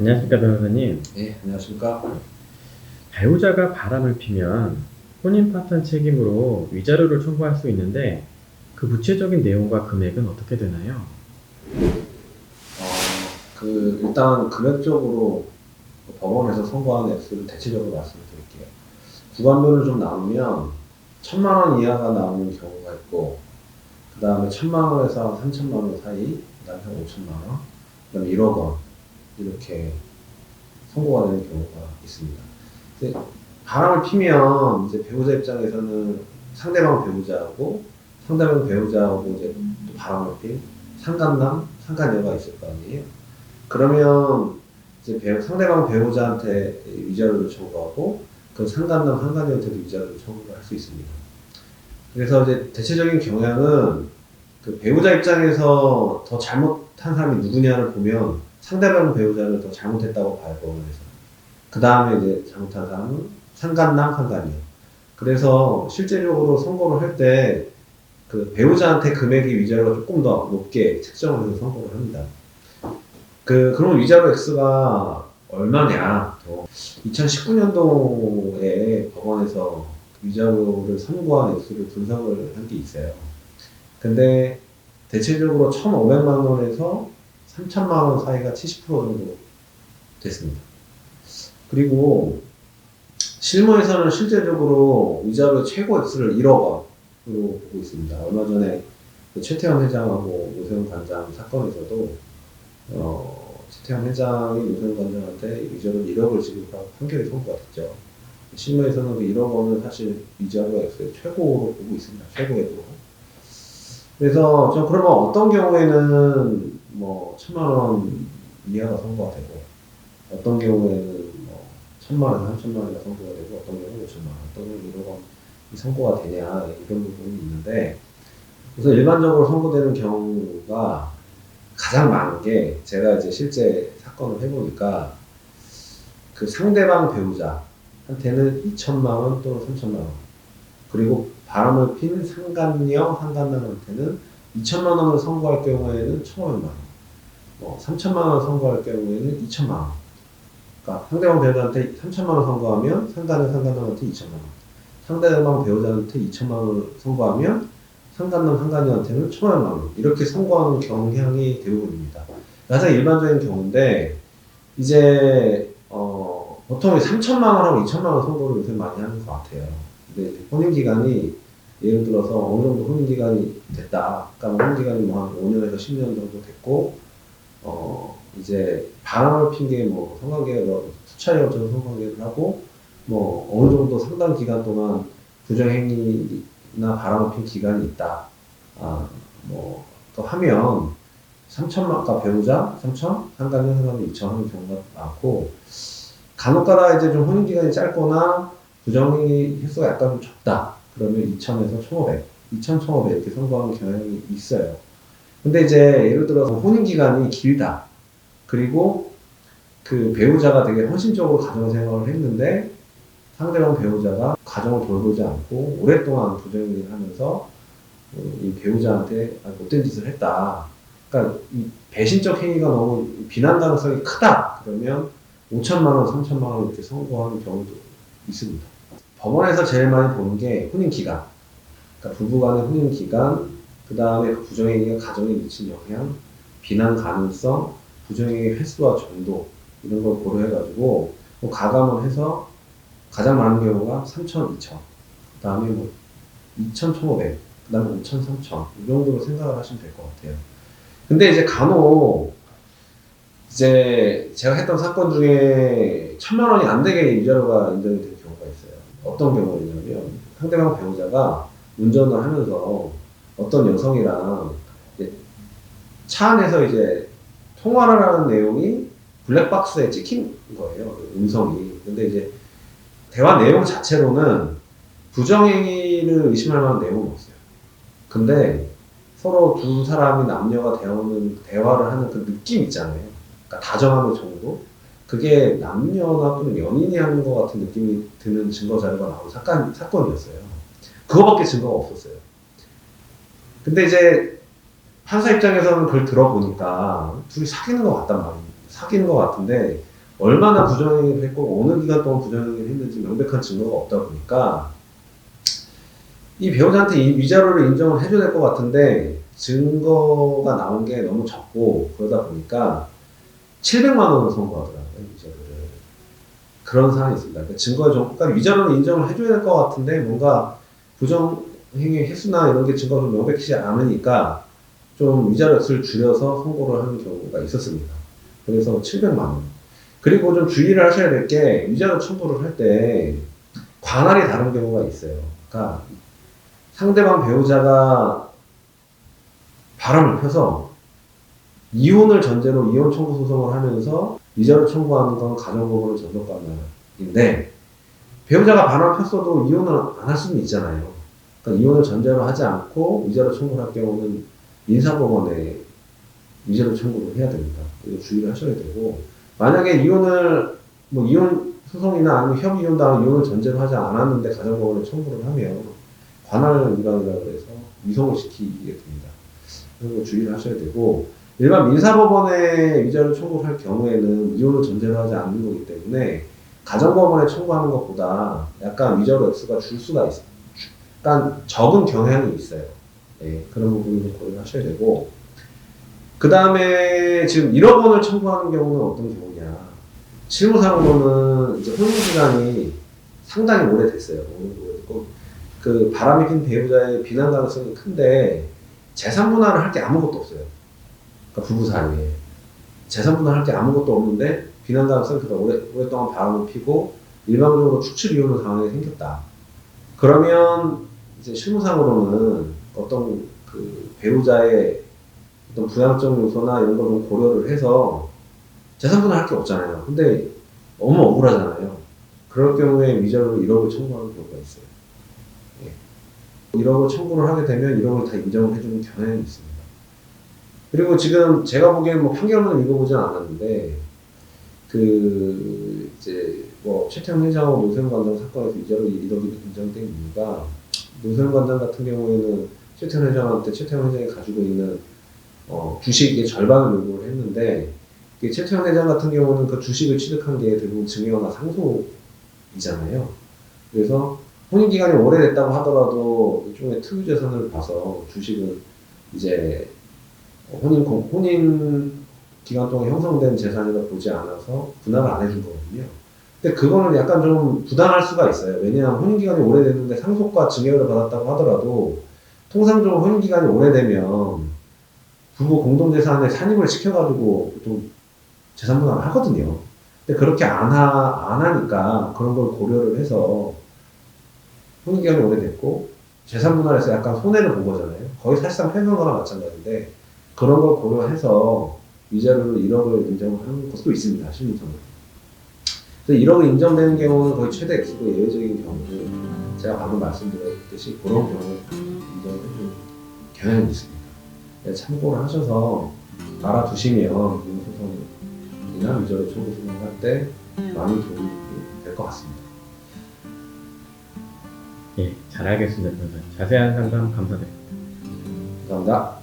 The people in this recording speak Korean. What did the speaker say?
안녕하십니까, 변호사님. 네, 안녕하십니까. 배우자가 바람을 피면 혼인 파탄 책임으로 위자료를 청구할 수 있는데 그 구체적인 내용과 금액은 어떻게 되나요? 일단 금액적으로 법원에서 선고한 액수를 대체적으로 말씀드릴게요. 구간별로 좀 나누면 1,000만 원 이하가 나오는 경우가 있고, 그 다음에 1,000만 원에서 3,000만 원 사이, 그 다음에 5,000만 원, 그 다음에 1억 원 이렇게 선고가 되는 경우가 있습니다. 근데 바람을 피면 이제 배우자 입장에서는 상대방 배우자하고 이제 또 바람을 핀 상간남, 상간녀가 있을 거 아니에요. 그러면 이제 상대방 배우자한테 위자료를 청구하고 그 상간남, 상간녀한테도 위자료를 청구를 할 수 있습니다. 그래서 이제 대체적인 경향은 그 배우자 입장에서 더 잘못한 사람이 누구냐를 보면 상대방 배우자를 더 잘못했다고 봐요, 법원에서. 그 다음에 이제 잘못한 사람은 상간남, 상간녀. 그래서 실제적으로 선고를 할 때 그 배우자한테 금액이 위자료가 조금 더 높게 책정을 해서 선고를 합니다. 그럼 위자료 액수가 얼마냐? 2019년도에 법원에서 위자료를 선고한 액수를 분석을 한 게 있어요. 근데 대체적으로 1,500만 원에서 3,000만 원 사이가 70% 정도 됐습니다. 그리고 실무에서는 실제적으로 위자료 최고 액수를 1억 원으로 보고 있습니다. 얼마 전에 최태원 회장하고 노세훈 관장 사건에서도 최태원 회장이 노세훈 관장한테 위자료 1억을 지급하고 판결이 선고가 됐죠. 실무에서는 그 1억 원은 사실 위자료 액수의 최고로 보고 있습니다. 최고액으로. 그래서 저 그러면 어떤 경우에는 뭐 1,000만 원 이하가 선고가 되고 어떤 경우에는 뭐 1,000만 원, 3,000만 원이가 선고가 되고 어떤 경우는 5,000만 원, 어떤 경우는 1억 원이 선고가 되냐 이런 부분이 있는데 우선 일반적으로 선고되는 경우가 가장 많은 게 제가 이제 실제 사건을 해보니까 그 상대방 배우자한테는 2,000만 원 또는 3,000만 원 그리고 바람을 핀 상간녀, 상간남한테는 2,000만 원을 선고할 경우에는 1,500만 원, 3,000만 원 선고할 경우에는 2,000만 원. 그러니까 상대방 배우자한테 3,000만 원 선고하면 상간녀, 상간남한테 2,000만 원. 상대방 배우자한테 2,000만 원을 선고하면 상간남, 상간녀한테는 1,500만 원. 이렇게 선고하는 경향이 대부분입니다. 가장 일반적인 경우인데 이제 보통 3,000만 원하고 2,000만 원 선고를 요새 많이 하는 것 같아요. 근데 혼인기간이 예를 들어서 어느 정도 혼인기간이 됐다. 그러니까 혼인기간이 뭐 한 5년에서 10년 정도 됐고, 이제 바람을 핀 게 뭐 성관계가 수차례 걸쳐서 성관계를 하고, 뭐 어느 정도 상당 기간 동안 부정행위나 바람을 핀 기간이 있다. 또 하면 3천만, 가 배우자 3천, 상간녀, 상간녀 2천 하는 경우가 많고, 간혹가다 이제 좀 혼인기간이 짧거나 부정행위 횟수가 약간 좀 적다. 그러면 2,000에서 1,500, 2,000, 1,500 이렇게 선고하는 경향이 있어요. 근데 이제 예를 들어서 혼인기간이 길다. 그리고 그 배우자가 되게 헌신적으로 가정생활을 했는데 상대방 배우자가 가정을 돌보지 않고 오랫동안 부정행위를 하면서 이 배우자한테 못된 짓을 했다. 그러니까 이 배신적 행위가 너무 비난 가능성이 크다. 그러면 5,000만 원, 3,000만 원 이렇게 선고하는 경우도 있습니다. 법원에서 제일 많이 보는 게 혼인기간. 그러니까 부부간의 혼인기간, 그 다음에 그 부정행위가 가정에 미친 영향, 비난 가능성, 부정행위 횟수와 정도, 이런 걸 고려해가지고, 뭐 가감을 해서 가장 많은 경우가 3,000, 2,000, 그 다음에 뭐 2,000, 1,500, 그 다음에 5,000, 3,000, 이 정도로 생각을 하시면 될 것 같아요. 근데 이제 간혹, 이제 제가 했던 사건 중에 1,000만 원이 안 되게 위자료가 인정이 된 경우가 있어요. 어떤 경우냐면 상대방 배우자가 운전을 하면서 어떤 여성이랑 이제 차 안에서 이제 통화를 하는 내용이 블랙박스에 찍힌 거예요. 음성이. 근데 이제 대화 내용 자체로는 부정행위를 의심할 만한 내용은 없어요. 근데 서로 두 사람이 남녀가 대화를 하는 그 느낌 있잖아요. 그러니까 다정함의 정도? 그게 남녀나 또는 연인이 하는 것 같은 느낌이 드는 증거 자료가 나온 사건이었어요. 그거밖에 증거가 없었어요. 근데 이제 판사 입장에서는 그걸 들어보니까 둘이 사귀는 것 같단 말이에요. 사귀는 것 같은데 얼마나 부정행위를 했고 어느 기간 동안 부정행위를 했는지 명백한 증거가 없다 보니까 이 배우자한테 이 위자료를 인정을 해줘야 될 것 같은데 증거가 나온 게 너무 적고 그러다 보니까 700만 원을 선고하더라고요, 위자료를. 그런 상황이 있습니다. 그러니까 증거에 좀, 그러니까 위자료를 인정을 해줘야 될 것 같은데 뭔가 부정행위 횟수나 이런 게 증거가 좀 명백하지 않으니까 좀 위자료 값을 줄여서 선고를 하는 경우가 있었습니다. 그래서 700만 원. 그리고 좀 주의를 하셔야 될 게 위자료 청구를 할 때 관할이 다른 경우가 있어요. 그러니까 상대방 배우자가 바람을 펴서 이혼을 전제로 이혼 청구 소송을 하면서 위자료 청구하는 건 가정법원의 전속 관할인데 배우자가 바람을 폈어도 이혼을 안 할 수는 있잖아요. 그러니까 이혼을 전제로 하지 않고 위자료 청구를 할 경우는 민사법원에 위자료 청구를 해야 됩니다. 이거 주의를 하셔야 되고 만약에 이혼을 뭐 이혼 소송이나 아니면 협의 이혼 다음 이혼을 전제로 하지 않았는데 가정법원에 청구를 하면 관할 위반이라고 해서 위송을 시키게 됩니다. 그런 거 주의를 하셔야 되고 일반 민사법원에 위자료 청구를 할 경우에는 이혼을 전제로 하지 않는 거기 때문에 가정법원에 청구하는 것보다 약간 위자료 액수가 줄 수가 있어요. 약간 적은 경향이 있어요. 네, 그런 부분을 고려하셔야 되고 그 다음에 지금 1억 원을 청구하는 경우는 어떤 경우냐 실무상으로는 이제 혼인기간이 상당히 오래됐어요. 오래됐고 그 바람이 핀 배우자의 비난 가능성이 큰데 재산 분할을 할 게 아무것도 없어요. 그러니까 부부 사이에 재산 분할을 할 게 아무것도 없는데 비난 가능성이 크다. 오랫동안 바람을 피고 일방적으로 축출 이혼의 상황이 생겼다. 그러면 이제 실무상으로는 어떤 그 배우자의 어떤 부양적 요소나 이런 걸 좀 고려를 해서 재산 분할 할 게 없잖아요. 근데 너무 억울하잖아요. 그럴 경우에 위자료로 1억을 청구하는 경우가 있어요. 1억을 청구를 하게 되면 1억을 다 인정을 해주는 경향이 있습니다. 그리고 지금 제가 보기에는 뭐 판결문을 읽어보진 않았는데 그 이제 뭐 최태원 회장하고 노세훈 관장 사건에서 위자료 1억이 인정된 이유가 노세훈 관장 같은 경우에는 최태원 회장한테 최태원 회장이 가지고 있는 주식의 절반을 요구를 했는데 최태원 회장 같은 경우는 그 주식을 취득한 게 대부분 증여나 상속이잖아요. 그래서 혼인기간이 오래됐다고 하더라도 일종의 특유재산을 봐서 주식은 이제 혼인 기간 동안 형성된 재산이라 보지 않아서 분할을 안 해준 거거든요. 근데 그거는 약간 좀 부당할 수가 있어요. 왜냐하면 혼인기간이 오래됐는데 상속과 증여를 받았다고 하더라도 통상적으로 혼인기간이 오래되면 부부 공동재산에 산입을 시켜가지고 보통 재산 분할을 하거든요. 근데 그렇게 안 하니까 그런 걸 고려를 해서 혼인기간이 오래됐고 재산 분할에서 약간 손해를 본 거잖아요. 거의 사실상 폐쇄한 거랑 마찬가지인데 그런 걸 고려해서 위자료를 1억을 인정을 하는 것도 있습니다. 실무상으로. 그래서 1억을 인정되는 경우는 거의 최대 액수고 예외적인 경우는 제가 방금 말씀드렸듯이 그런 경우에 인정을 해주는 경향이 있습니다. 네, 참고를 하셔서 알아두시면 이혼소송이나 위자료 청구 소송할 때 많이 도움이 될 것 같습니다. 예, 잘 알겠습니다. 변호사님. 자세한 상담 감사드립니다. 감사합니다.